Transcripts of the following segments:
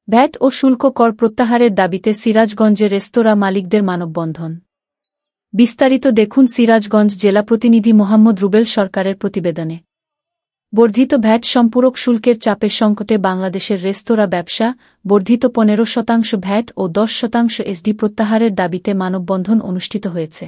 VAT ও শুল্ক কর প্রত্যাহারের দাবিতে সিরাজগঞ্জে রেস্তোরাঁ মালিকদের মানববন্ধন। বিস্তারিত দেখুন সিরাজগঞ্জ জেলা প্রতিনিধি মোহাম্মদ রুবেল সরকারের প্রতিবেদনে। বর্ধিত ভ্যাট সম্পূরক শুল্কের চাপের সংকটে বাংলাদেশের রেস্তোরাঁ ব্যবসা বর্ধিত 15% ভ্যাট ও 10% এসডি প্রত্যাহারের দাবিতে মানববন্ধন অনুষ্ঠিত হয়েছে।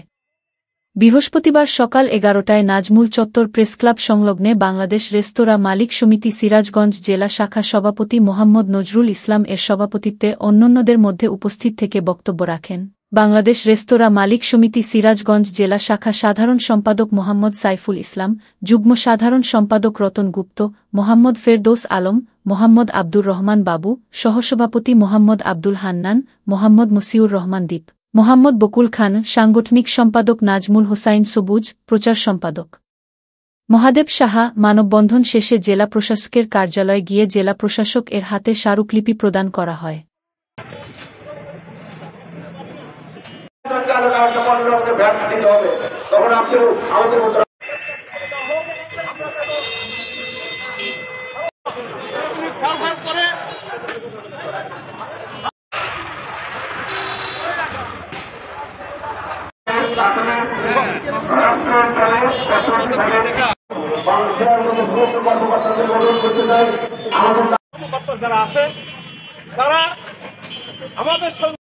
বৃহস্পতিবার সকাল 11টায় নাজমুল চত্বর প্রেসক্লাব সংলগ্নে বাংলাদেশ রেস্তোরাঁ মালিক সমিতি সিরাজগঞ্জ জেলা শাখা সভাপতি মোহাম্মদ নজরুল ইসলাম এর সভাপতিত্বে অন্যান্যদের মধ্যে উপস্থিত থেকে বক্তব্য রাখেন বাংলাদেশ রেস্তোরাঁ মালিক সমিতি সিরাজগঞ্জ জেলা শাখা সাধারণ সম্পাদক মোহাম্মদ সাইফুল ইসলাম, যুগ্ম সাধারণ সম্পাদক রতন গুপ্ত, মোহাম্মদ ফেরদৌস আলম, মোহাম্মদ আব্দুর রহমান বাবু, সহসভাপতি মোহাম্মদ আব্দুল হান্নান, মোহাম্মদ মসিউর রহমান দীপ, মোহাম্মদ বকুল খান, সাংগঠনিক সম্পাদক নাজমুল হোসাইন সবুজ, প্রচার সম্পাদক মহাদেব সাহা। মানববন্ধন শেষে জেলা প্রশাসকের কার্যালয়ে গিয়ে জেলা প্রশাসক এর হাতে স্মারকলিপি প্রদান করা হয়। যারা আছে তারা আমাদের সঙ্গে